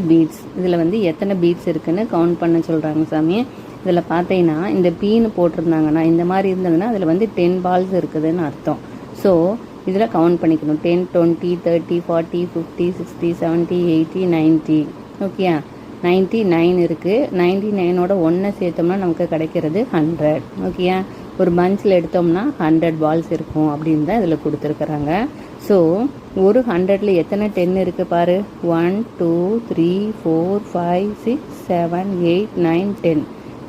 Beads. இதில் வந்து எத்தனை பீட்ஸ் இருக்குன்னு கவுண்ட் பண்ண சொல்கிறாங்க சாமி. இதில் பார்த்தீங்கன்னா இந்த பீன்னு போட்டிருந்தாங்கன்னா இந்த மாதிரி இருந்ததுன்னா அதில் வந்து 10 பால்ஸ் இருக்குதுன்னு அர்த்தம். ஸோ இதில் கவுண்ட் பண்ணிக்கணும். 10, 20, 30, 40, 50, 60, 70, 80, 90. ஓகேயா, 99 இருக்குது. 99ஓட 1 சேர்த்தோம்னா நமக்கு கிடைக்கிறது 100. ஓகேயா, ஒரு பஞ்சில் எடுத்தோம்னா 100 பால்ஸ் இருக்கும் அப்படின்னு தான் இதில் கொடுத்துருக்குறாங்க. ஸோ ஒரு 100ல் எத்தனை 10 இருக்குது பாரு. 1, 2, 3, 4, 5, 6, 7, 8, 9, 10.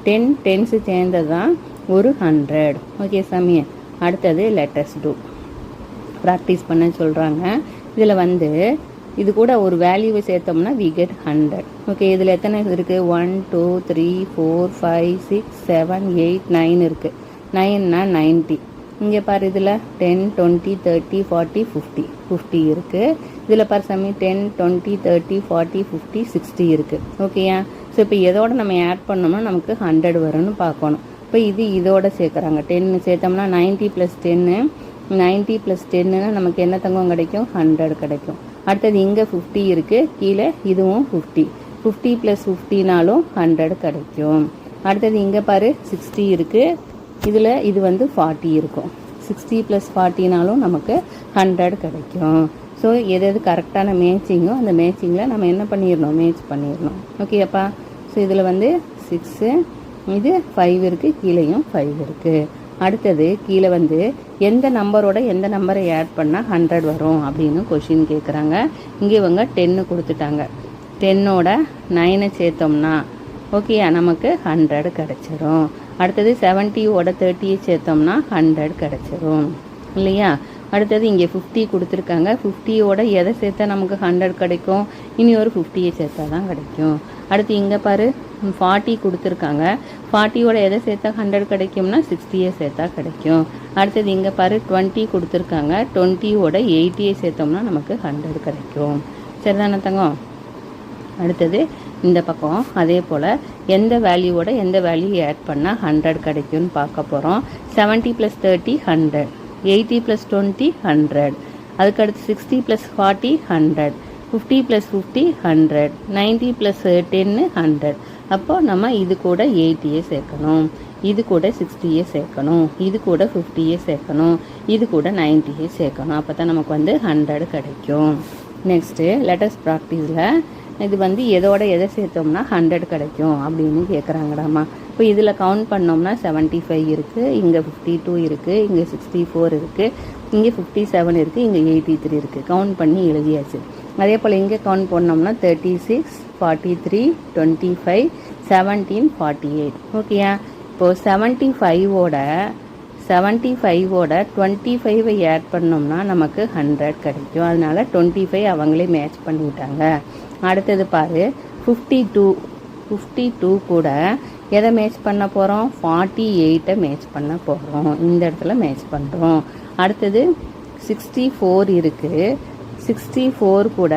10 10s சேர்ந்தது தான் ஒரு 100. ஓகே சாமி. அடுத்தது லெட்டஸ் டூ ப்ராக்டிஸ் பண்ண சொல்கிறாங்க. இதில் வந்து இது கூட ஒரு வேல்யூவை சேர்த்தோம்னா வி கெட் 100. ஓகே, இதில் எத்தனை இருக்குது? 1, 2, 3, 4, 5, 6, 7, 8, 9 இருக்குது. 9னா 90. இங்கே பாரு, இதில் 10, 20, 30, 40, 50. 50 இருக்குது. இதில் பாரு சாமி 10, 20, 30, 40, 50, 60 இருக்குது. ஓகேயா. ஸோ இப்போ இதோட நம்ம ஆட் பண்ணோம்னா நமக்கு 100 வரும்னு பார்க்கணும். இப்போ இதோட சேர்க்குறாங்க. 10 சேர்த்தோம்னா 90 + 10. 90 + 10னா நமக்கு என்ன தங்கம் கிடைக்கும்? 100 கிடைக்கும். அடுத்தது இங்கே 50 இருக்குது, கீழே இதுவும் 50. 50 + 50னாலும் 100 கிடைக்கும். அடுத்தது இங்கே பாரு 60 இருக்குது, இதில் இது வந்து 40 இருக்கும். 60 + 40னாலும் நமக்கு 100 கிடைக்கும். ஸோ எது கரெக்டான மேட்சிங்கோ அந்த மேட்சிங்கில் நம்ம என்ன பண்ணிடணும்? மேட்ச் பண்ணிடணும். ஓகேப்பா. ஸோ இதில் வந்து 6, இது 5 இருக்குது, கீழேயும் 5 இருக்குது. அடுத்தது கீழே வந்து எந்த நம்பரோட எந்த நம்பரை ஆட் பண்ணால் 100 வரும் அப்படின்னு கொஷின் கேட்குறாங்க. இங்கே இவங்க 10 கொடுத்துட்டாங்க. 10ஓட 9 சேர்த்தோம்னா ஓகேயா நமக்கு 100 கிடச்சிரும். அடுத்தது 70ஓட 30 சேர்த்தோம்னா 100 கிடச்சிரும் இல்லையா. அடுத்தது இங்கே 50 கொடுத்துருக்காங்க. 50ஓட எதை சேர்த்தா நமக்கு 100 கிடைக்கும்? இனி ஒரு 50 சேர்த்தா தான் கிடைக்கும். அடுத்து இங்கே பாரு 40 கொடுத்துருக்காங்க. 40ஓட எதை சேர்த்தா 100 கிடைக்கும்னா 60 சேர்த்தா கிடைக்கும். அடுத்தது இங்கே பாரு 20 கொடுத்துருக்காங்க. 20ஓட 80 சேர்த்தோம்னா நமக்கு 100 கிடைக்கும். சரிதானே தங்கம்? அடுத்தது இந்த பக்கம் அதே போல் எந்த வேல்யூவோட எந்த வேல்யூ ஆட் பண்ணால் 100 கிடைக்கும்னு பார்க்க போகிறோம். 70 + 30 100, 80 + 20 100, அதுக்கடுத்து 60 + 40 100, 50 + 50 100, 90 + 10 100. அப்போ நம்ம இது கூட 80 சேர்க்கணும், இது கூட 60 சேர்க்கணும், இது கூட 50 சேர்க்கணும், இது கூட 90 சேர்க்கணும். அப்போ தான் நமக்கு வந்து 100 கிடைக்கும். நெக்ஸ்ட்டு லெட்டஸ் ப்ராக்டிஸில் இது வந்து எதோட எதை சேர்த்தோம்னா 100 கிடைக்கும் அப்படின்னு கேட்குறாங்கடாமா. இப்போ இதில் கவுண்ட் பண்ணோம்னா 75 இருக்குது, இங்கே 52 இருக்குது, இங்கே 64 இருக்குது, இங்கே 57 இருக்குது, இங்கே 83 இருக்குது. கவுண்ட் பண்ணி எழுதியாச்சு. அதே போல் இங்கே கவுண்ட் பண்ணோம்னா 36, 43, 25, 17, 48. ஓகேயா. இப்போது 75ஓட 25ஐ ஆட் பண்ணோம்னா நமக்கு 100 கிடைக்கும். அதனால 25 அவங்களே மேட்ச் பண்ணிட்டாங்க. அடுத்தது பாரு 52 கூட எதை மேட்ச் பண்ண போகிறோம்? 48ஐ மேட்ச் பண்ண போகிறோம். இந்த இடத்துல மேட்ச் பண்ணுறோம். அடுத்தது 64 இருக்குது. 64 கூட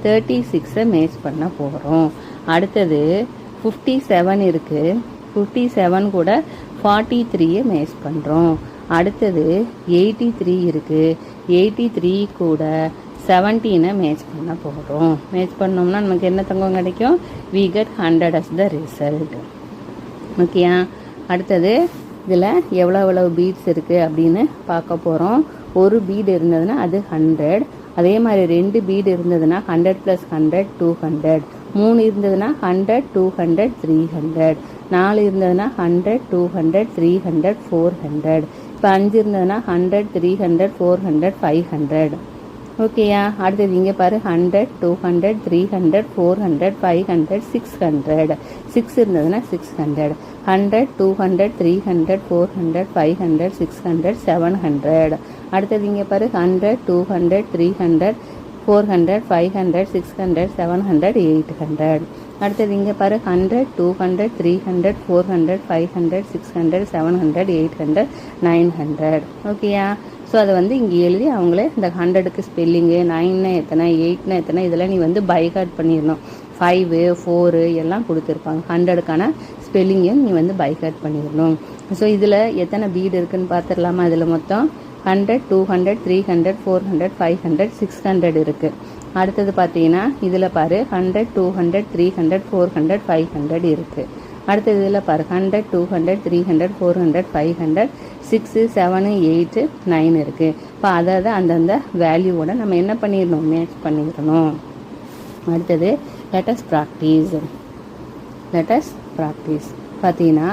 36ஐ மேட்ச் பண்ண போகிறோம். அடுத்தது 57 இருக்குது. 57 கூட 43ஐ மேட்ச் பண்ணுறோம். அடுத்தது 83 இருக்குது. 83 கூட 17ஐ மேட்ச் பண்ண போகிறோம். மேட்ச் பண்ணோம்னா நமக்கு என்ன தங்கம் கிடைக்கும்? we get 100 as the result. ஓகேயா. அடுத்தது இதில் எவ்வளோ பீட்ஸ் இருக்குது அப்படின்னு பார்க்க போகிறோம். ஒரு பீடு இருந்ததுன்னா அது 100. அதே மாதிரி 2 பீடு இருந்ததுன்னா 100 + 100 200. 3 இருந்ததுன்னா 100 200 300. 4 இருந்ததுன்னா 100 200 300 400. இப்போ 5 இருந்ததுன்னா 100 300 400 500. ஓகேயா. அடுத்தது இங்கே பாரு 100 200 300 400 500 600. 6 இருந்ததுன்னா 600. 100 200 300 400 500 600 700. அடுத்தது இங்கே பாரு 100 200 300 400 500 600 700 800. அடுத்தது இங்கே பாரு 100 200 300 400 500 600 700 800 900. ஓகேயா. ஸோ அதை வந்து இங்கே எழுதி அவங்களே இந்த 100க்கு ஸ்பெல்லிங்கு 9னா எத்தனை 8னா எத்தனை இதெல்லாம் நீ வந்து பைகாட் பண்ணிடணும். 5 4 எல்லாம் கொடுத்துருப்பாங்க. 100க்கான ஸ்பெல்லிங்கையும் நீ வந்து பைகாட் பண்ணிடணும். ஸோ இதில் எத்தனை பீடு இருக்குதுன்னு பார்த்துடலாமா? இதில் மொத்தம் 100 200 300 400 500 600 இருக்குது. அடுத்தது பார்த்தீங்கன்னா இதில் பாரு 100 200 300 400 500 இருக்குது. அடுத்தது இதில் பாரு 100 200 300 400 500 6 7 8 9 இருக்குது. இப்போ அதாவது அந்தந்த வேல்யூவோட நம்ம என்ன பண்ணிடணும், மேட்ச் பண்ணிடணும். அடுத்தது லெட்டஸ் ப்ராக்டிஸ் பார்த்தீங்கன்னா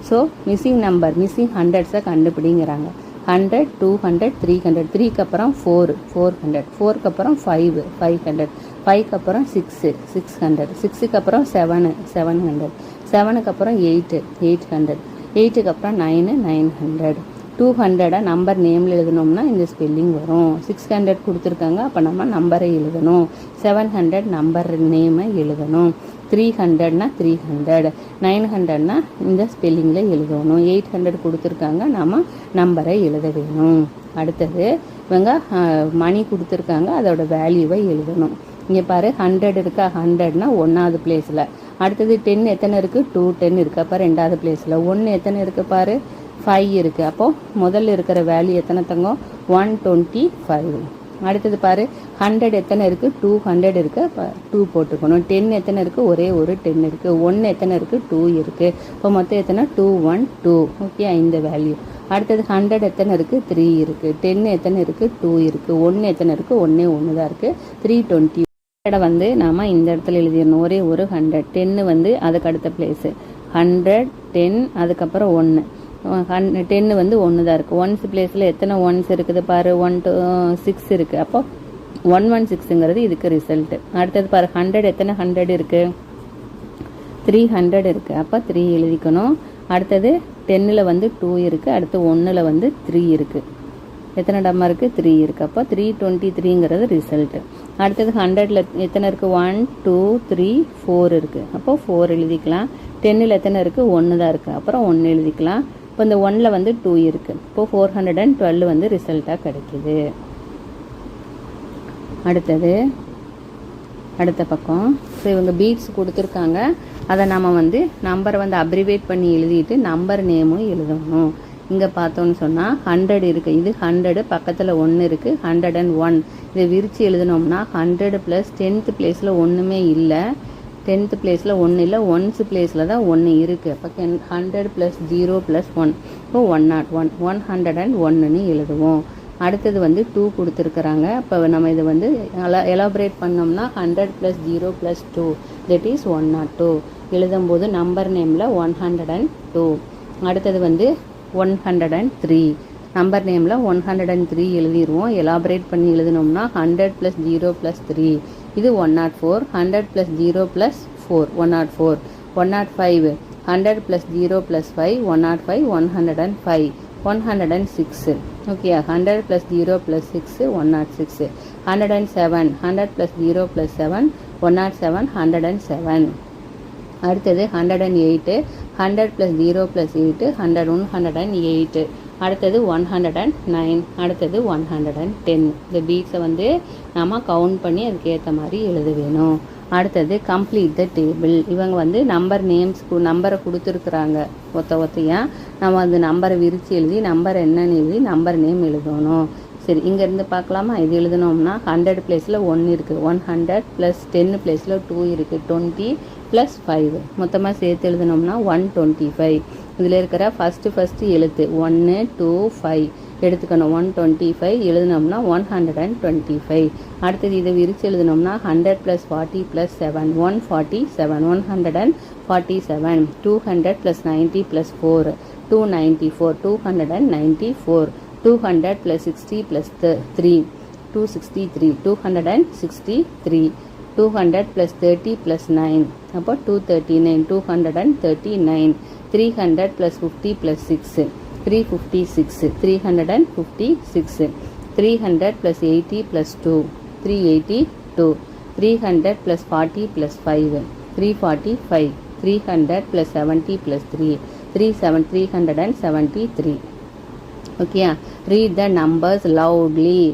ஸோ மிஸ்ஸிங் மிஸ்ஸிங் ஹண்ட்ரட்ஸை கண்டுபிடிங்கிறாங்க. 100 200 300 3க்கு அப்புறம் 400 4க்கு அப்புறம் 500 5க்கு அப்புறம் 600 6க்கு அப்புறம் 700 7க்கு அப்புறம் 800 8க்கு அப்புறம் 900 200 நம்பர் நேமில் எழுதணும்னா இந்த ஸ்பெல்லிங் வரும். 600 கொடுத்துருக்காங்க, அப்போ நம்ம நம்பரை எழுதணும். 700 நம்பர் நேமை எழுதணும். 300னா 300 900னா இந்த ஸ்பெல்லிங்கில் எழுதணும். 800 கொடுத்துருக்காங்க, நம்ம நம்பரை எழுத வேணும். அடுத்தது இவங்க மணி கொடுத்துருக்காங்க, அதோட வேல்யூவை எழுதணும். இங்கே பாரு 100 இருக்கா, 100னா 1வது பிளேஸில். அடுத்தது 10 எத்தனை இருக்குது, 210 இருக்குது, அப்போ 2வது பிளேஸில். 1 எத்தனை இருக்குது பாரு, 5 இருக்குது, அப்போது முதல்ல இருக்கிற வேல்யூ எத்தனை தங்கம், 125. அடுத்தது பாரு 100 எத்தனை இருக்குது, 200 இருக்குது, அப்போ 2 போட்டுக்கணும். 10 எத்தனை இருக்குது, ஒரே ஒரு 10 இருக்குது. 1 எத்தனை இருக்குது, 2 இருக்குது, இப்போ மொத்தம் எத்தனை 212. ஓகே, இந்த வேல்யூ. அடுத்தது 100 எத்தனை இருக்குது, 3 இருக்குது. 10 எத்தனை இருக்குது, 2 இருக்குது. 1 எத்தனை இருக்குது, ஒன்று தான் இருக்குது, 320. வந்து நாம் இந்த இடத்துல எழுதிடணும், ஒரே ஒரு 100. 10 அதுக்கு அடுத்த பிளேஸு 100 10 அதுக்கப்புறம் 1 10 1 தான் இருக்குது. ஒன்ஸ் பிளேஸில் எத்தனை ஒன்ஸ் இருக்குது பாரு, 1 to 6 இருக்குது, அப்போ 116ங்கிறது இதுக்கு ரிசல்ட்டு. அடுத்தது பாரு 100 எத்தனை 100 இருக்குது, 300 இருக்குது, அப்போ 3 எழுதிக்கணும். அடுத்தது 10ல் 2 இருக்குது, அடுத்து 1ல் 3 இருக்குது. எத்தனை டம்மா இருக்குது, 3 இருக்குது, அப்போ 323ங்கிறது ரிசல்ட்டு. அடுத்தது 100ல் எத்தனை இருக்குது, 1 2 3 4 இருக்குது, அப்போ 4 எழுதிக்கலாம். 10ல் எத்தனை இருக்குது, 1 தான் இருக்குது, அப்புறம் 1 எழுதிக்கலாம். இப்போ இந்த 1ல் 2 இருக்குது, இப்போது 412 ரிசல்ட்டாக கிடைக்கிது. அடுத்தது அடுத்த பக்கம். ஸோ இவங்க பீட்ஸ் கொடுத்துருக்காங்க, அதை நம்ம நம்பரை அப்ரிவேட் பண்ணி எழுதிட்டு நம்பர் நேமும் எழுதணும். இங்கே பார்த்தோன்னு சொன்னால் 100 இருக்குது, இது 100 பக்கத்தில் 1 இருக்குது, 101. இதை விரித்து எழுதினோம்னா 100 + 10th பிளேஸில் ஒன்றுமே இல்லை, 10th பிளேஸில் 1 இல்லை, 1th பிளேஸில் தான் 1 இருக்குது. அப்போ 100 + 0 + 1, இப்போ 101 101ன்னு எழுதுவோம். அடுத்தது 2 கொடுத்துருக்குறாங்க. இப்போ நம்ம இதை எலாபரேட் பண்ணோம்னா 100 + 0 + 2 தட் இஸ் 102. எழுதும்போது நம்பர் நேமில் 102. அடுத்தது 103 நம்பர் நேமில் 103 எழுதிடுவோம். எலாபரேட் பண்ணி எழுதினோம்னா 100 + 0 + 3 இது 104. 100 + 0 + 4 104. 105 100 + 0 + 5 105 105 106. ஓகே, 100 + 0 + 6 106. 107 100 + 0 + 7 107 107. அடுத்தது 108 100 + 0 + 8 108. அடுத்தது 109. அடுத்தது 110. இந்த பீட்ஸை நம்ம கவுண்ட் பண்ணி அதுக்கேற்ற மாதிரி எழுத வேணும். அடுத்தது கம்ப்ளீட் த டேபிள். இவங்க நம்பர் நேம்ஸ்க்கு நம்பரை கொடுத்துருக்குறாங்க, ஒத்தையாக நம்ம நம்பரை விரித்து எழுதி நம்பர் என்னன்னு எழுதி நம்பர் நேம் எழுதணும். சரி, இங்கேருந்து பார்க்கலாமா? இது எழுதணும்னா 100 பிளேஸில் 1 இருக்குது, 100 + 10 பிளேஸில் 2 இருக்குது, 20 + 5 மொத்தமாக சேர்த்து எழுதணும்னா 125. இதில் இருக்கிற ஃபஸ்ட்டு எழுத்து 1 2 5 எடுத்துக்கணும். 125 எழுதினோம்னா 125. அடுத்தது இதை விரித்து எழுதினோம்னா 100 + 40 + 7 147 147. 200 + 90 + 4 294 294. 200 + 60 + 3 263 263. 200 + 30 + 9 அப்போ 239 239. 300 + 50 + 6 356 356. 300 + 80 + 2 382. 300 + 40 + 5 345. 300 + 70 + 3 373. Okay, read the numbers loudly.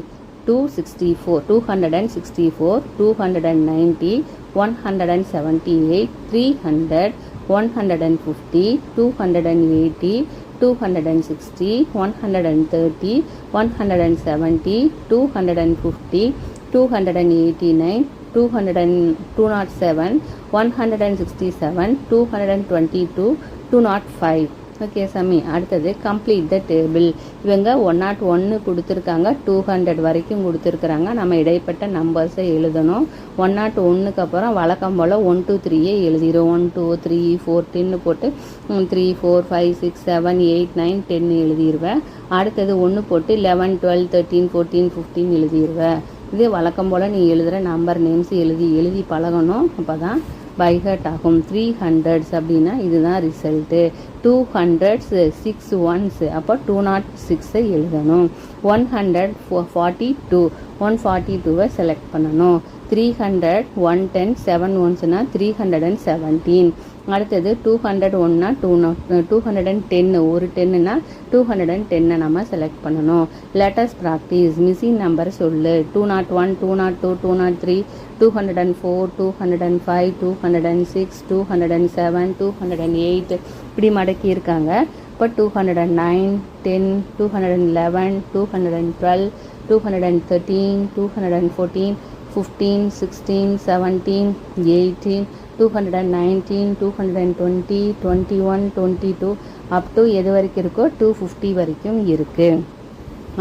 264 264 290 178 300 150 280 260 130 170 250 289, 207, 167, 222, 205. Okay சாமி. அடுத்தது கம்ப்ளீட் த டேபிள். இவங்க 101 கொடுத்துருக்காங்க, 200 வரைக்கும் கொடுத்துருக்குறாங்க. நம்ம இடைப்பட்ட நம்பர்ஸை எழுதணும். 101க்கு அப்புறம் வழக்கம் போல் 1 2 3 எழுதிடும். 1 2 3 4 10 போட்டு 3 4 5 6 7 8 9 10 எழுதிடுவேன். அடுத்தது 1 போட்டு 11 12 13 14 15 எழுதிடுவேன். இது வழக்கம் போல் நீ எழுதுகிற நம்பர் நேம்ஸ் எழுதி பழகணும். அப்போ தான் பைஹர்ட் ஆகும். 300s அப்படின்னா இதுதான் ரிசல்ட்டு. 200s 6 ones, அப்போ 206 எழுதணும். 142 142 செலக்ட் பண்ணணும். 300 110 7 onesனா 317. அடுத்தது 201னா 210, ஒரு 10னா 210 நம்ம செலக்ட் பண்ணணும். Lettuce practice. மிஸ்ஸிங் நம்பர் சொல்லு. 201 202 203 204 205 206 207 208 இப்படி மடக்கி இருக்காங்க. இப்போ 209 10 211 212 213 214 15 16 17 18 219 220 21 22 அப் டு எது வரைக்கும் இருக்கோ 250 வரைக்கும் இருக்கு.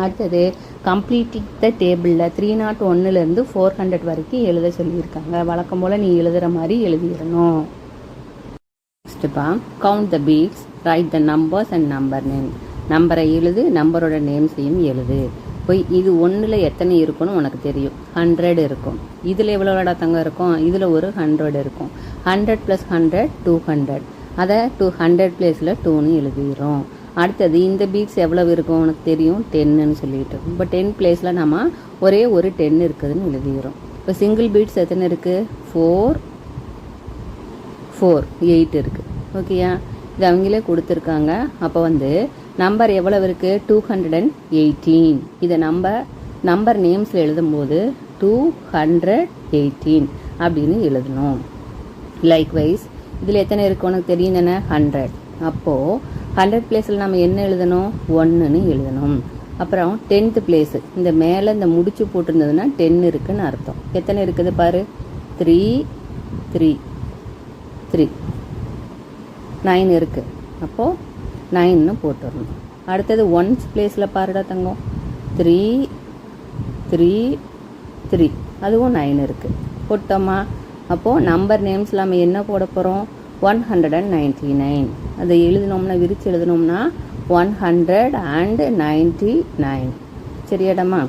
அடுத்தது கம்ப்ளீட்டிங் த டேபிளில் 301லேருந்து 400 வரைக்கும் எழுத சொல்லியிருக்காங்க. வழக்கம் போல் நீ எழுதுகிற மாதிரி எழுதிடணும். நெக்ஸ்ட்டுப்பா count the beats, right the numbers and number name. நம்பரை எழுது, நம்பரோட நேம்ஸையும் எழுது. போய் இது 1ல் எத்தனை இருக்குன்னு உனக்கு தெரியும். 100 இருக்கும். இதில் எவ்வளோடா தங்கம் இருக்கும்? இதில் ஒரு 100 இருக்கும். 100 + 100 200. அதை 200 பிளேஸில் 2ன்னு எழுதிடும். அடுத்தது இந்த பீட்ஸ் எவ்வளவு இருக்கும் உனக்கு தெரியும், 10ன்னு சொல்லிட்டு. இப்போ 10 பிளேஸில் நம்ம ஒரே ஒரு 10 இருக்குதுன்னு எழுதிக்கிறோம். இப்போ சிங்கிள் பீட்ஸ் எத்தனை இருக்குது? 4 8 இருக்குது. ஓகேயா? இது அவங்களே கொடுத்துருக்காங்க. அப்போ நம்பர் எவ்வளவு இருக்குது? 218. இதை நம்பர் நேம்ஸில் எழுதும்போது 218 அப்படின்னு எழுதணும். லைக்வைஸ் இதில் எத்தனை இருக்குது உனக்கு தெரியும் தானே? 100. அப்போது 100 பிளேஸில் நம்ம என்ன எழுதணும்? 1ன்னு எழுதணும். அப்புறம் 10th பிளேஸு, இந்த மேலே இந்த முடிச்சு போட்டிருந்ததுன்னா 10 இருக்குன்னு அர்த்தம். எத்தனை இருக்குது பாரு? 3 3 3 9 இருக்குது. அப்போது 9ன்னு போட்டுடணும். அடுத்தது 1s பிளேஸில் பாருடா தங்கம். 3 3 3 அதுவும் 9 இருக்குது. போட்டோமா? அப்போது நம்பர் நேம்ஸில் நம்ம என்ன போட போகிறோம்? 199. அதை எழுதினோம்னா, விரித்து எழுதினோம்னா 199. சரியாடம்மா?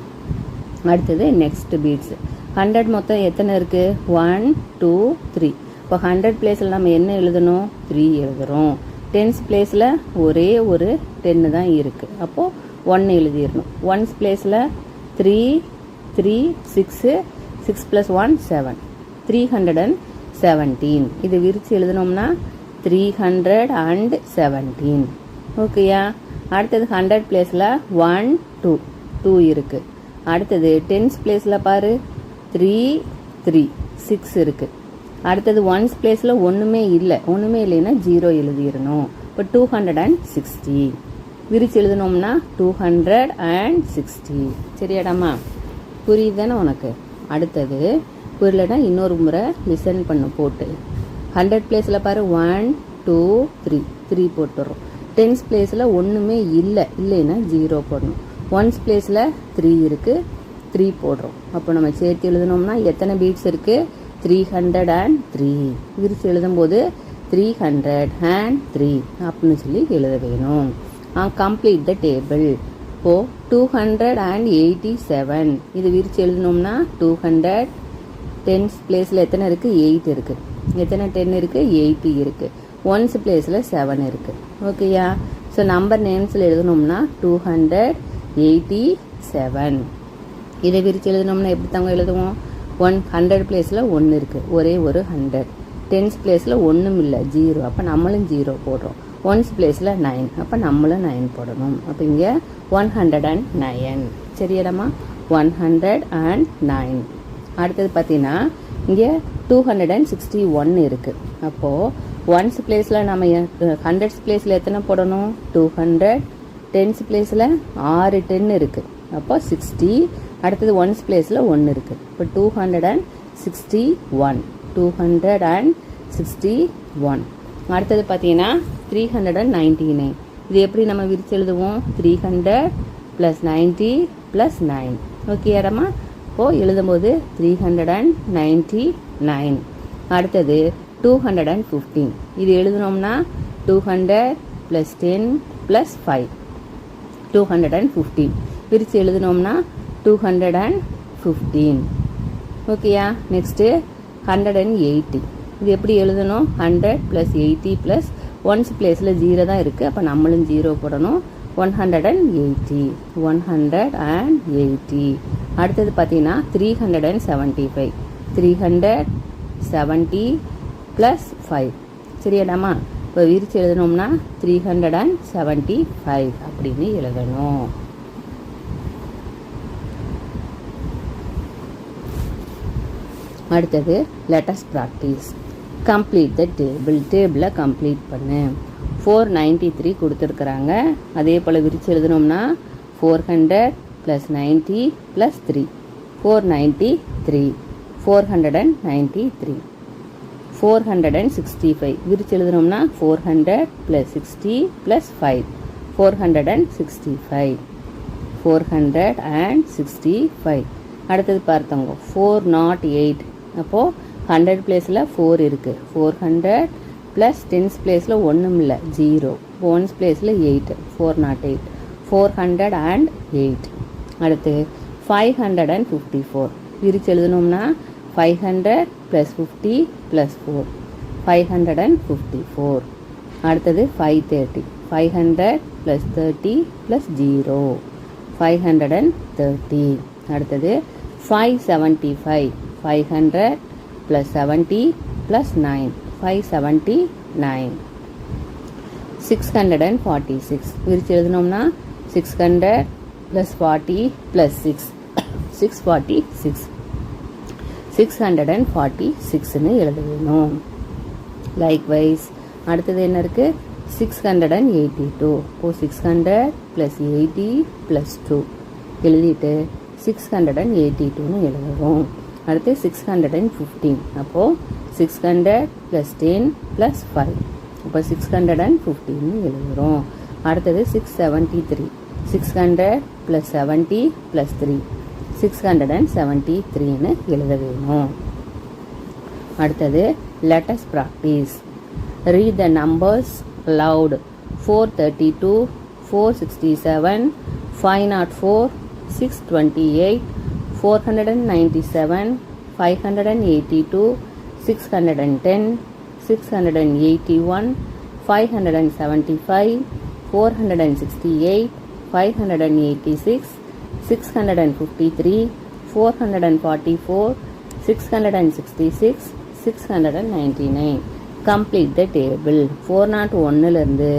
அடுத்தது நெக்ஸ்ட் பீட்ஸ். 100 மொத்தம் எத்தனை இருக்குது? 1 2 3. இப்போ 100 பிளேஸில் நம்ம என்ன எழுதணும்? 3 எழுதுகிறோம். 10s பிளேஸில் ஒரே ஒரு 10 தான் இருக்குது. அப்போது 1 எழுதிடணும். 1s பிளேஸில் 3 3 6 6 + 1 7 317. இது விரித்து எழுதினோம்னா 317. ஓகேயா? அடுத்தது 100 பிளேஸில் 1 2 2 இருக்குது. அடுத்தது 10s பிளேஸில் பாரு 3 3 6 இருக்குது. அடுத்தது 1s பிளேஸில் ஒன்றுமே இல்லைன்னா 0 எழுதிடணும். இப்போ 260 விரிச்சு எழுதினோம்னா 260. சரியாடாமா? புரியுதுதானே உனக்கு? அடுத்தது புரியலன்னா இன்னொரு முறை லிசன் பண்ணு போட்டு. 100 பிளேஸில் பாரு 1 2 3 3 போட்டுறோம். 10s பிளேஸில் ஒன்றுமே இல்லைன்னா 0 போடணும். 1s பிளேஸில் 3 இருக்குது, 3 போடுறோம். அப்போ நம்ம சேர்த்து எழுதினோம்னா எத்தனை பீட்ஸ் இருக்குது? 303. விரிச்சு எழுதும்போது 303 அப்படின்னு சொல்லி எழுத வேணும். Complete the table. இப்போது 287. இது விரிச்சு எழுதினோம்னா 200. 10s பிளேஸில் எத்தனை இருக்குது? 8 இருக்குது. எத்தனை 10 இருக்குது? 8 இருக்குது. 1s பிளேஸில் 7 இருக்குது. ஓகேயா? ஸோ நம்பர் நேம்ஸில் எழுதணும்னா 287. இதை விரிச்சு எழுதணும்னா எப்படி தாங்க எழுதுவோம்? 100 பிளேஸில் 1 இருக்குது, ஒரே ஒரு 100. 10s பிளேஸில் ஒன்றும் இல்லை, 0. அப்போ நம்மளும் 0 போடுறோம். 1s பிளேஸில் 9, அப்போ நம்மளும் 9 போடணும். அப்போ இங்கே 109. சரியாடமா? 109. அடுத்தது பார்த்தீங்கன்னா இங்கே 261 இருக்குது. அப்போது 1s பிளேஸில் நம்ம 100s பிளேஸில் எத்தனை போடணும்? 200. 10s பிளேஸில் 6 10 இருக்குது. அப்போ 60. அடுத்தது ஒன்ஸ் பிளேஸில் 1 இருக்குது. இப்போ 261 261. அடுத்தது பார்த்தீங்கன்னா 399. இது எப்படி நம்ம விரிச்சு எழுதுவோம்? 300 + 90 + 9. ஓகே இடமா? இப்போது எழுதும்போது 399. அடுத்தது 215. இது எழுதுனோம்னா 200 + 10 + 5 215. பிரித்து எழுதுனோம்னா 215. ஓகேயா? நெக்ஸ்ட்டு 180. இது எப்படி எழுதணும்? 100 + 80 + ஒன்ஸ் பிளேஸில் 0 தான் இருக்குது. அப்போ நம்மளும் 0 போடணும். 180. அடுத்தது பார்த்தீங்கன்னா 375. 370 + 5. சரியாடாமா? இப்போ விரிச்சு எழுதணும்னா 375 அப்படின்னு எழுதணும். அடுத்தது let us practice. complete the table. டேபிளை கம்ப்ளீட் பண்ணு. 493 கொடுத்துருக்குறாங்க. அதே போல் விரிச்சு எழுதணும்னா 400 + 90 + 3 493. 493. 465. விரிச்சு எழுதணும்னா 400 + 60 + 5 465. 465. அடுத்தது பார்த்தவங்க 408. அப்போது 100 பிளேஸில் 4 இருக்குது. 400 + 10 பிளேஸில் ஒன்றும் இல்லை 0. ஒன்ஸ் பிளேஸில் 8 408. 408. அடுத்து 554. விரிச்சு எழுதணும்னா 500 + 50 + 4 554. அடுத்தது 530. 500 + 30 + 0 530. அடுத்தது 575. 500 + 70 + 9 579. 646. விரிச்சு எழுதணும்னா 600 + 40 + 6 646. 646ன்னு எழுத வேணும். லைக்வைஸ் அடுத்தது என்ன இருக்குது? 682. இப்போது 600 + 80 + 2 எழுதிட்டு 682ன்னு எழுதுவோம். அடுத்து 615. அப்போது 600 + 10 + 5 இப்போ 615ன்னு எழுதுகிறோம். அடுத்தது 673. 600 + 70 + 3 673ன்னு எழுத வேணும். அடுத்தது let us practice. read the numbers aloud. 432 467 504 628 497 582 610 681 575 468 586 653 444 666 699. complete the table. 401லேருந்து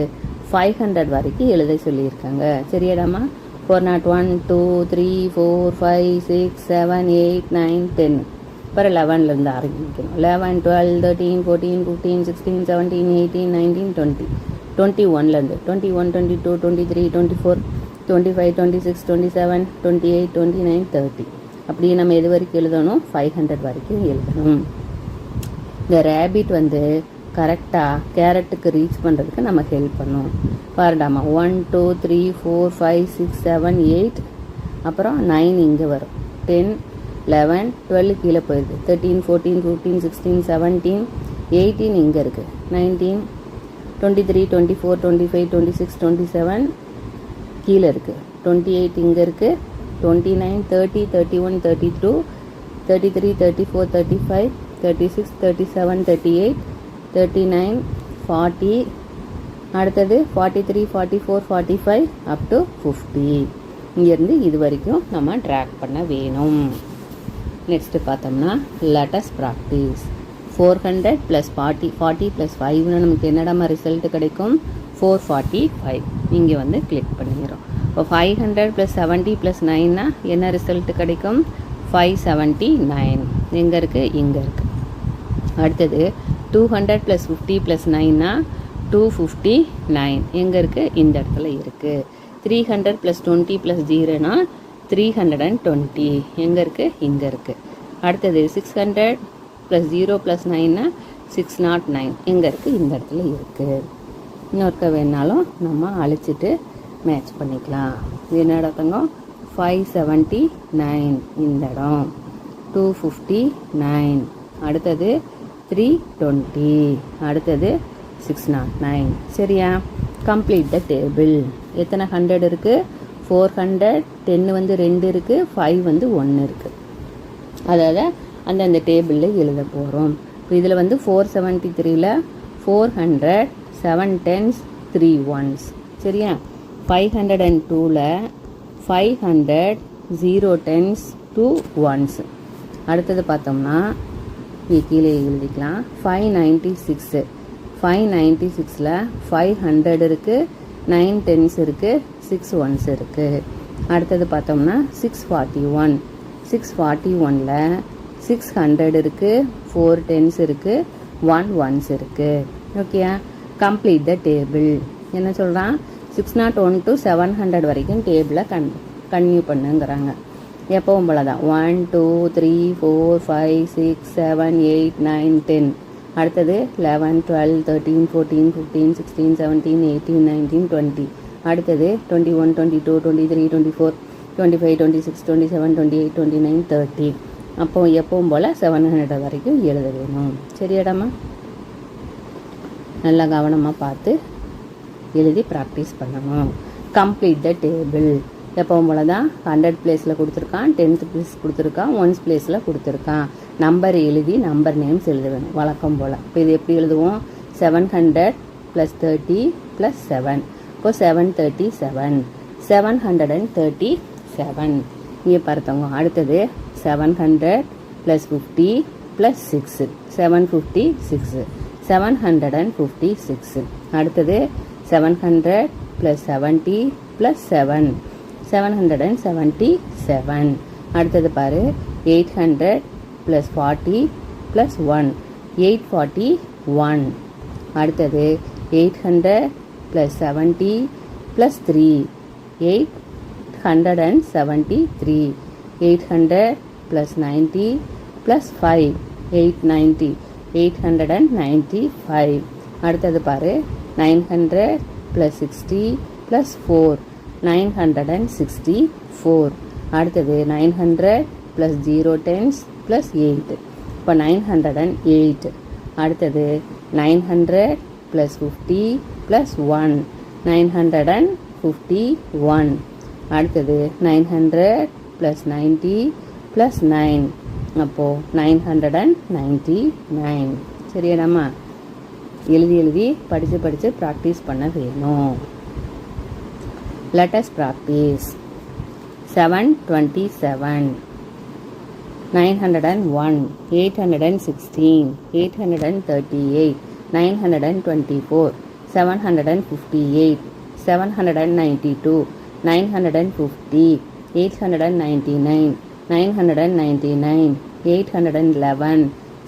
500 வரைக்கும் எழுத சொல்லியிருக்காங்க. சரியாடாமா? 401 2 3 4 5 6 7 8 9 10. அப்புறம் 11லேருந்து ஆரம்பிக்கணும். 11 12 13 14 15 16 17 18 19 20. 21லேருந்து 21 22 23 24 25 26 27 28 29 30. அப்படியே நம்ம எது வரைக்கும் எழுதணும்? 500 வரைக்கும் எழுதணும். இந்த ரேபிட் வந்து கரெக்டாக கேரட்டுக்கு ரீச் பண்ணுறதுக்கு நம்ம ஹெல்ப் பண்ணும். பாருடாமா 1 2 3 4 5 6 7 8 அப்புறம் 9 இங்கே வரும். 10 11 12 கீழே போயிடுது. 13 14 15 16 17 18 இங்கே இருக்குது. 19 23 24 25 26 27 கீழே இருக்குது. 28 இங்கே இருக்குது. 29 30 31 32 33 34 35 36 37 38 39 40. அடுத்தது 43 44 45 up to 50. இங்கேருந்து இது வரைக்கும் நம்ம ட்ராக் பண்ண வேணும். நெக்ஸ்ட்டு பார்த்தோம்னா let us practice. 400 + 40 40 + 5ன்னு நமக்கு என்னடாமா ரிசல்ட் கிடைக்கும்? 445. இங்கே வந்து கிளிக் பண்ணிக்கிறோம். இப்போ 500 + 70 + 9னா என்ன ரிசல்ட் கிடைக்கும்? 579. எங்கே இருக்குது? இங்கே இருக்குது. அடுத்தது 200 + 50 + 9னா 259. எங்கே இருக்குது? இந்த இடத்துல இருக்குது. 300 + 20 + 0னா 320 எங்கே இருக்குது, இங்கே இருக்குது. அடுத்தது 600 + 0 + 9 609 எங்கே இருக்குது, இந்த இடத்துல இருக்குது. இன்னொருக்க வேணாலும் நம்ம அழிச்சிட்டு மேட்ச் பண்ணிக்கலாம். இது என்ன இடத்துங்க, 579 இந்த இடம், 259, அடுத்தது 320, அடுத்தது 609. சரியா? Complete the table. எத்தனை 100 இருக்குது, 400, 10 வந்து 2 இருக்குது, 5 வந்து 1 இருக்குது. அதாவது அந்த டேபிளில் எழுத போகிறோம். இப்போ இதில் வந்து 473ல் 400 7 10s 3 1s. சரியா? 502ல் 500 0 10s 2 1s. அடுத்தது பார்த்தோம்னா கீழே எழுதிக்கலாம். 596ல் 500 இருக்குது, 9 10s இருக்குது, 6 1s இருக்குது. அடுத்தது பார்த்தோம்னா 641ல் 600 இருக்குது, 4 10s இருக்குது, 1 1s இருக்குது. ஓகேயா? Complete the table. என்ன சொல்கிறான், 601 to 700 வரைக்கும் டேபிளை கன்டினியூ பண்ணுங்கிறாங்க. எப்பவும் போல தான் 1 2 3 4 5 6 7 8 9 10. அடுத்தது 11 12 13 14 15 16 17 18 19 20. அடுத்தது 21 22 23 24 25 26 27 28 29 30. அப்போ எப்பவும் போல் 700 வரைக்கும் எழுத வேணும். சரியாடாமா? நல்லா கவனமாக பார்த்து எழுதி ப்ராக்டிஸ் பண்ணணும். Complete the table. எப்பவும் போல் தான் 100 பிளேஸில் கொடுத்துருக்கான், 10th பிளேஸ் கொடுத்துருக்கான், 1s பிளேஸில் கொடுத்துருக்கான். நம்பர் எழுதி நம்பர் நேம்ஸ் எழுத வேணும் வழக்கம் போல். இப்போ இது எப்படி எழுதுவோம், 700 + 30 + 7. இப்போ 737, 737. இங்கே பார்த்தவங்க. அடுத்தது 700 + 50 + 6 756, 756. அடுத்தது 700 + 70 + 7 777. அடுத்தது பாரு 800 + 40 + 1 841. அடுத்தது 800 + 70 + 3 873. 800 + 90 + 5 890, 895. அடுத்தது பாரு 900 + 60 + 4 964. அடுத்தது 900 + 0 10s + 8. இப்போ 908. அடுத்தது 900 + 50 + 1 951. அடுத்தது 900 + 90 + 9. அப்போது 999. சரியாடாமா? எழுதி படித்து ப்ராக்டிஸ் பண்ண வேணும். Let us practice. 727, 901, 816, 838, 924, 758, 792, 950, 899, 999, 811,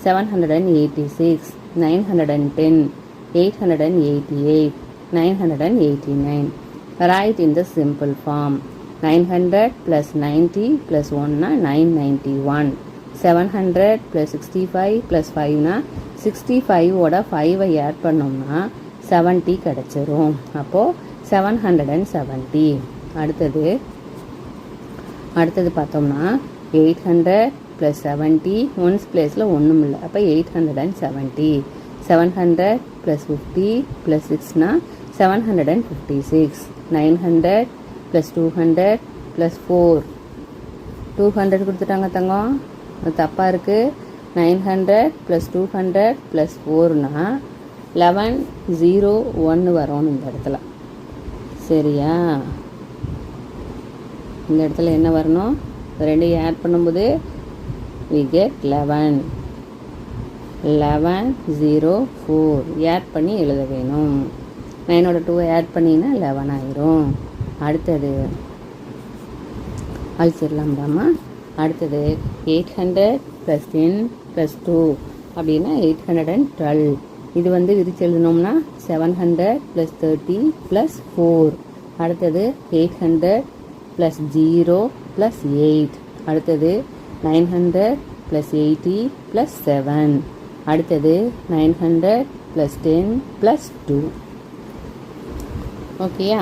786, 910, 888, 989. Write in the simple form. 900 + 90 + 1 991. 700 + 65 + 5 65 ஓட 5 ஆட் பண்ணோம்னா 70 கிடச்சிரும். அப்போது 770. அடுத்தது பார்த்தோம்னா 800 + 70 1s பிளேஸில் ஒன்றும் இல்லை. அப்போ 870. 700 + 50 + 6 756. 900 + 200 + 4 200 கொடுத்துட்டாங்க தங்கம், அது தப்பாக இருக்குது. 900 + 200 + 4 1101 வரணும் இந்த இடத்துல. சரியா? இந்த இடத்துல என்ன வரணும், ரெண்டையும் ஆட் பண்ணும்போது we get 11 1104 ஆட் பண்ணி எழுத வேணும். 9ஓட 2 ஆட் பண்ணிங்கன்னா 11 ஆயிரும். அடுத்தது அழிச்சிடலாம்டாமா. அடுத்தது 800 + 10 + 2 அப்படின்னா 812. இது வந்து விரிச்சு எழுதணும்னா 700 + 30 + 4. அடுத்தது 800 ப்ளஸ் 0 ப்ளஸ் 8. அடுத்தது 900 ப்ளஸ் 80 ப்ளஸ் 7. அடுத்தது 900 ப்ளஸ் 10 ப்ளஸ் 2. ஓகேயா?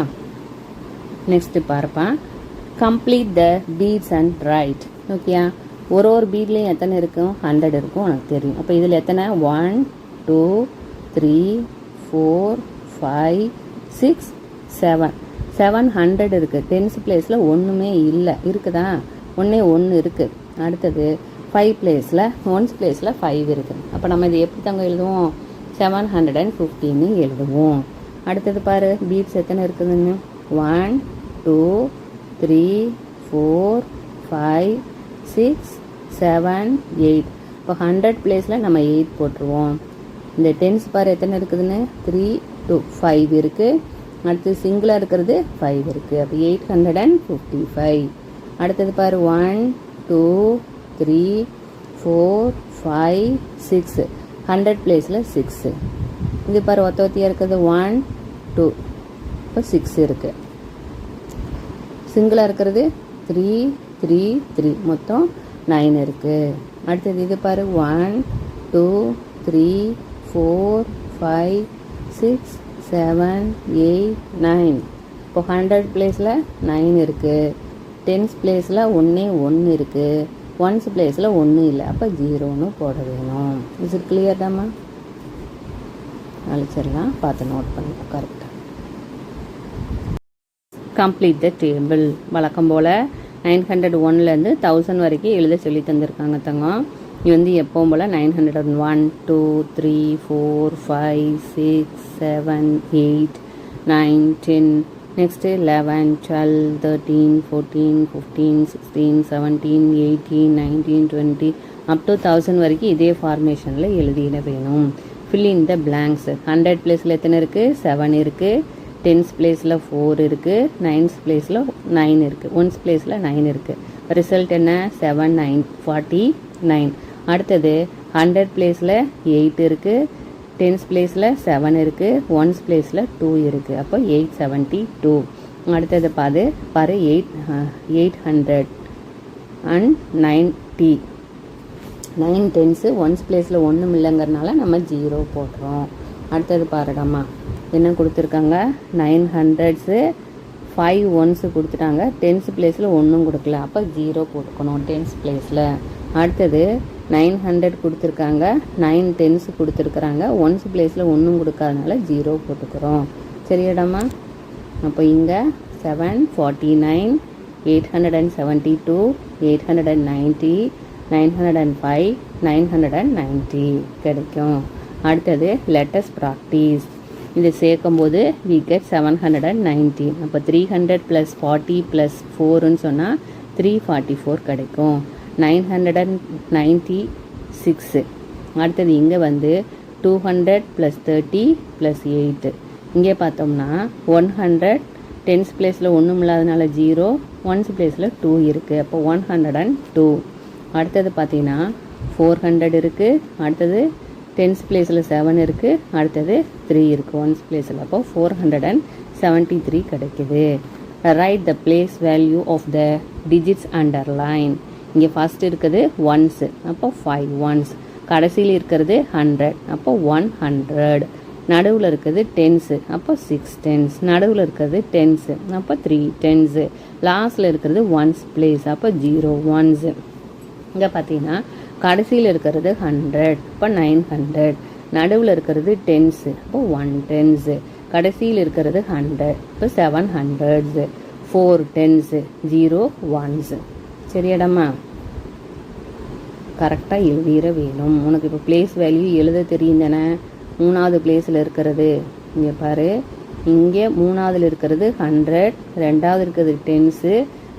நெக்ஸ்ட் பார்ப்பா. Complete the beads and write. ஓகேயா? ஒரு பீட்லேயும் எத்தனை இருக்கும்? 100 இருக்கும், உனக்கு தெரியும். அப்போ இதில் எத்தனை? 1 2 3 4 5 6 7. 700 இருக்குது. டென்ஸ் பிளேஸில் ஒன்றுமே இல்லை. இருக்குதா? ஒன்று இருக்குது. அடுத்தது 5 பிளேஸில், ஒன்ஸ் பிளேஸில் 5 இருக்குது. அப்போ நம்ம இது எப்படி தாங்க எழுதுவோம்? 715 எழுதுவோம். அடுத்தது பாரு, பீட்ஸ் எத்தனை இருக்குதுன்னு. 1 2 3 4 5 6 7 8. இப்போ 100 பிளேஸில் நம்ம 8 போட்டுருவோம். இந்த டென்ஸ் பாரு எத்தனை இருக்குதுன்னு. 3 2 5 இருக்குது. அடுத்து சிங்கிளாக இருக்கிறது 5 இருக்குது. அப்போ 855. அடுத்தது பாரு 1 2 3 4 5 6. 100 பிளேஸில் 6. இது பாரு ஒத்தியாக இருக்கிறது 1 2. இப்போ 6 இருக்குது. சிங்கிளாக இருக்கிறது 3 3 3. மொத்தம் 9 இருக்குது. அடுத்தது இது பாரு 1 2 3 4 5 6 7 8 9. இப்போ 100 பிளேஸில் 9 இருக்குது. டென்ஸ் பிளேஸில் ஒன்று இருக்குது. ஒன்ஸ் பிளேஸில் ஒன்றும் இல்லை. அப்போ 0ன்னு போட வேணும். இது கிளியர் தாம்மா? அழிச்சிடலாம். பார்த்து நோட் பண்ணிப்போம் கரெக்டாக. Complete the table. வழக்கம் போல் 901லேருந்து 1000 வரைக்கும் எழுத சொல்லி தந்திருக்காங்க தங்கம். இது வந்து எப்பவும் போல் 901 2 3 4 5 6 7 8 9 10. நெக்ஸ்ட்டு 11 12 13 14 15 16 17 18 19 20 அப் டு 1000 வரைக்கும் இதே ஃபார்மேஷனில் எழுதிட வேணும். Fill in the blanks. 100 பிளேஸில் எத்தனை இருக்குது? 7 இருக்குது. டென்ஸ் பிளேஸில் 4 இருக்குது. நைன்ஸ் பிளேஸில் 9 இருக்குது. ஒன்ஸ் பிளேஸில் 9 இருக்குது. ரிசல்ட் என்ன? 7 9 49. அடுத்தது 100 பிளேஸில் 8 இருக்குது. டென்ஸ் பிளேஸில் 7 இருக்குது. ஒன்ஸ் பிளேஸில் 2 இருக்குது. அப்போ 872. அடுத்தது பாரு 800 and 90. 9 டென்ஸு. ஒன்ஸ் பிளேஸில் ஒன்றும் இல்லைங்கிறனால நம்ம 0 போடுறோம். அடுத்தது பாருடாம்மா என்ன கொடுத்துருக்காங்க? 900s 5 ஒன்ஸு கொடுத்துட்டாங்க. டென்ஸ் பிளேஸில் ஒன்றும் கொடுக்கல. அப்போ 0 போட்டுக்கணும் டென்ஸ் பிளேஸில். அடுத்தது 900 கொடுத்துருக்காங்க. 9 டென்ஸ் கொடுத்துருக்குறாங்க. ஒன்ஸ் பிளேஸில் ஒன்றும் கொடுக்காதனால 0 போட்டுக்கிறோம். சரியாடாம்மா? அப்போ இங்கே 749 872 890 905 990 கிடைக்கும். அடுத்தது லெட்டஸ் ப்ராக்டிஸ். இது சேர்க்கும்போது we get 790. அப்போ 300 + 40 + 4ன்னு சொன்னால் 344 கிடைக்கும். 996. அடுத்தது இங்கே வந்து 200 + 30 + 8. இங்கே பார்த்தோம்னா 100 டென்ஸ் பிளேஸில் ஒன்றும் இல்லாதனால 0. ஒன்ஸ் பிளேஸில் 2 இருக்குது. அப்போ 102. அடுத்தது பார்த்தீங்கன்னா 400 இருக்குது. அடுத்தது டென்ஸ் பிளேஸில் 7 இருக்குது. அடுத்தது 3 இருக்குது ஒன்ஸ் பிளேஸில். அப்போ 473 கிடைக்குது. Write the place value of the digits underline. இங்கே ஃபஸ்ட் இருக்குது ஒன்ஸு. அப்போ 5 ஒன்ஸ். கடைசியில் இருக்கிறது 100. அப்போ 100. நடுவில் இருக்கிறது டென்ஸு. அப்போ 6 டென்ஸ். நடுவில் இருக்கிறது டென்ஸு. அப்போ 3 டென்ஸு. லாஸ்ட்டில் இருக்கிறது ஒன்ஸ் பிளேஸ். அப்போ 0 ஒன்ஸு. இங்கே பார்த்தீங்கன்னா கடைசியில் இருக்கிறது 100. இப்போ 900. நடுவில் இருக்கிறது டென்ஸு. அப்போ 1 டென்ஸு. கடைசியில் இருக்கிறது 100. இப்போ 700s. 4 டென்ஸு. 0 ஒன்ஸு. சரியாடாம்மா? கரெக்டாக எழுதிட வேணும். உனக்கு இப்போ பிளேஸ் வேல்யூ எழுத தெரியும் தானே? 3வது பிளேஸில் இருக்கிறது இங்கே பாரு. இங்கே 3வதுல இருக்கிறது 100. 2வது இருக்கிறது டென்ஸு.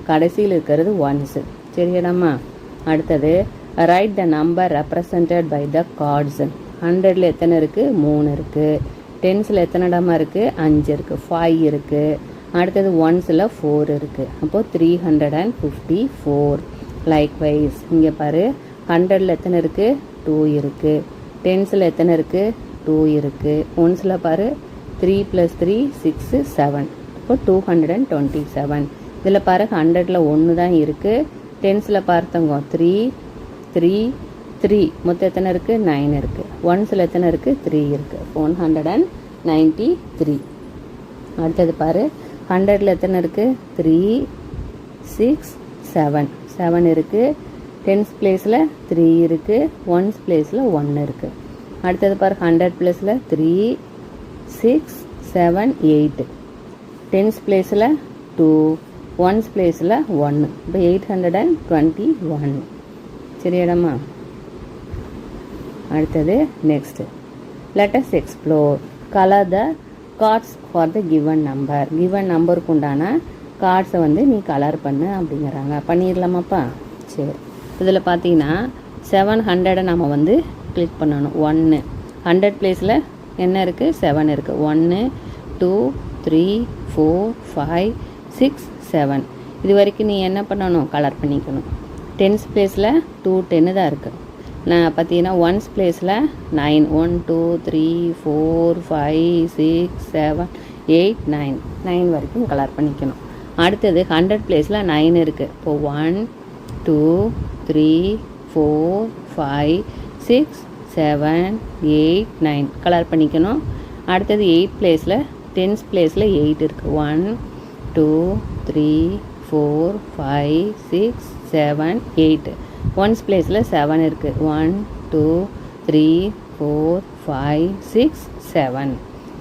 கடைசியில் இருக்கிறது ஒன்ஸு. சரியாடாம்மா? அடுத்தது write the number represented by the cards. 100ல் எத்தனை இருக்குது? 3 இருக்குது. டென்ஸில் எத்தனை இடமா இருக்குது? 5 இருக்குது. 5 இருக்குது. அடுத்தது ஒன்ஸில் 4 இருக்குது. அப்போது 354. லைக்வைஸ் இங்கே பாரு 100ல் எத்தனை இருக்குது? 2 இருக்குது. டென்ஸில் எத்தனை இருக்குது? 2 இருக்குது. ஒன்ஸில் பாரு 3 + 3 6 7. இப்போ 227. இதில் பாரு 100ல் 1 தான் இருக்குது. டென்ஸில் பார்த்தவங்க 3 3 3 மொத்தம் எத்தனை இருக்குது? 9 இருக்குது. ஒன்ஸில் எத்தனை இருக்குது? 3 இருக்குது. 193. அடுத்தது பாரு 100ல் எத்தனை இருக்குது? 3 6 7 7 இருக்குது. டென்ஸ் பிளேஸில் 3 இருக்குது. ஒன்ஸ் பிளேஸில் 1 இருக்குது. அடுத்தது பாரு 100 பிளேஸில் 3 6 7 8. டென்ஸ் பிளேஸில் 2, ஒன்ஸ் பிளேஸில் 1. இப்போ 821. சரியாடம்மா? அடுத்தது next, let us explore. color the cards for the given number. given நம்பருக்கு உண்டான கார்ட்ஸை வந்து நீ கலர் பண்ணு அப்படிங்கிறாங்க. பண்ணிடலாமாப்பா? சரி, இதில் பார்த்தீங்கன்னா 700 நம்ம வந்து கிளிக் பண்ணணும். 1 100 பிளேஸில் என்ன இருக்குது? 7 இருக்குது. 1 2 3 4 5 6 7. இது வரைக்கும் நீ என்ன பண்ணணும்? கலர் பண்ணிக்கணும். டென்ஸ் பிளேஸில் 2 10 தான் இருக்குது. நான் பார்த்தீங்கன்னா ஒன்ஸ் பிளேஸில் 9 1 2 3 4 5 6 7 8 9 9 வரைக்கும் கலர் பண்ணிக்கணும். அடுத்தது 100 பிளேஸில் 9 இருக்குது. இப்போ 1 2 3 4 5 6 7 8 9 கலர் பண்ணிக்கணும். அடுத்தது 8 பிளேஸில் டென்ஸ் பிளேஸில் 8 இருக்குது. 1 2 3 4 5 6 7 8. ஒன்ஸ் பிளேஸில் 7 இருக்குது. 1 2 3 4 5 6 7.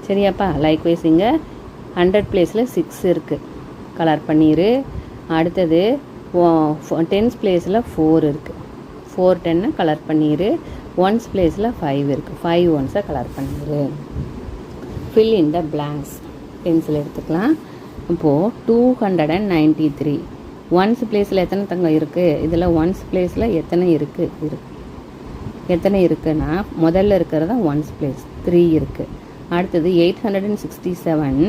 சரியாப்பா? லைக்வைஸ் இங்கே 100 பிளேஸில் 6 இருக்குது. கலர் பண்ணிடு. அடுத்தது டென்ஸ் பிளேஸில் 4 இருக்குது. 4 10 கலர் பண்ணிடு. ஒன்ஸ் பிளேஸில் 5 இருக்குது. 5 ஒன்ஸை கலர் பண்ணிடு. fill in the blanks. Pencil எடுத்துக்கலாம். இப்போது 293. ஒன்ஸ் பிளேஸில் எத்தனை தங்கம் இருக்குது? இதில் ஒன்ஸ் பிளேஸில் எத்தனை இருக்குது? எத்தனை இருக்குன்னா முதல்ல இருக்கிறது ஒன்ஸ் பிளேஸ் 3 இருக்குது. அடுத்தது 867.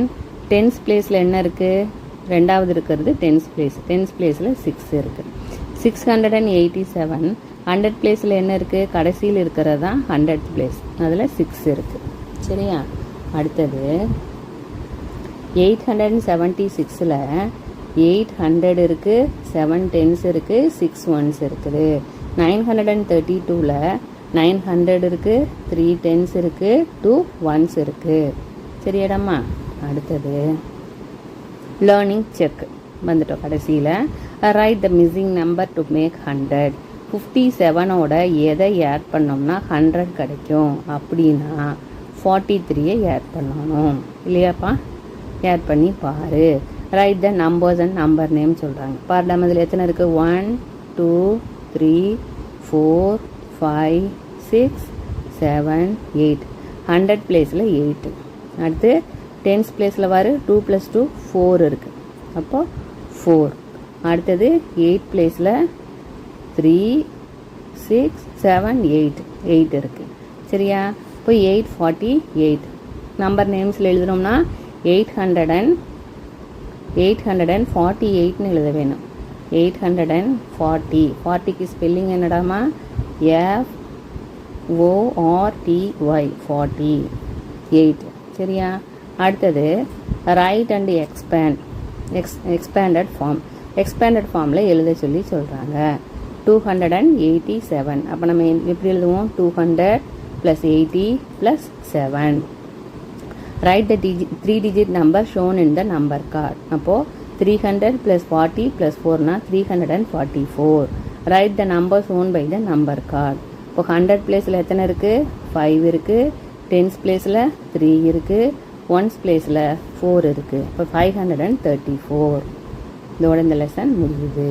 டென்ஸ் பிளேஸில் என்ன இருக்குது? ரெண்டாவது இருக்கிறது டென்ஸ் பிளேஸ். டென்ஸ் பிளேஸில் 6 இருக்குது. 687. 100 பிளேஸில் என்ன இருக்குது? கடைசியில் இருக்கிறது தான் 100th பிளேஸ். அதில் 6 இருக்குது. சரியா? அடுத்தது 876ல் 800 இருக்குது, 7 10s இருக்குது, 6 1s இருக்குது. 932ல் 900 இருக்குது, 3 10s இருக்குது, 2 1s இருக்குது. சரியாடாம்மா? அடுத்தது லேர்னிங் செக் வந்துட்டோம். கடைசியில் write the missing number to make 100. 57ஓட எதை ஆட் பண்ணோம்னா 100 கிடைக்கும் அப்படின்னா 43 ஆட் பண்ணணும். இல்லையாப்பா? ஆட் பண்ணி பாரு. Right the numbers and number name சொல்கிறாங்க. பாருடாம இதில் எத்தனை இருக்குது? 1 2 3 4 5 6 7 8. 100 பிளேஸில் 8. அடுத்து டென்ஸ் பிளேஸில் வாரு 2 + 2 4 இருக்குது. அப்போது 4. அடுத்தது 8 பிளேஸில் 3 6 7 8 8 இருக்குது. சரியா? இப்போ 848. நம்பர் நேம்ஸில் எழுதுனோம்னா 848ன்னு எழுத வேணும். 840. 40க்கு ஸ்பெல்லிங் என்னடாமா? FORTY 48. சரியா? அடுத்தது write and expand. Expanded form. Expanded ஃபார்மில் எழுத சொல்லி சொல்கிறாங்க. 287. அப்போ நம்ம எப்படி எழுதுவோம்? 200 + 80 + 7. Write the 3-digit number shown in the number card. அப்போது 300 + 40 + 4னா 344. Write the number shown by the number card. இப்போ 100 பிளேஸில் எத்தனை இருக்குது? 5 இருக்குது. டென்ஸ் பிளேஸில் 3 இருக்குது. ஒன்ஸ் பிளேஸில் 4 இருக்குது. இப்போ 534. இதோட இந்த லெசன் முடியுது.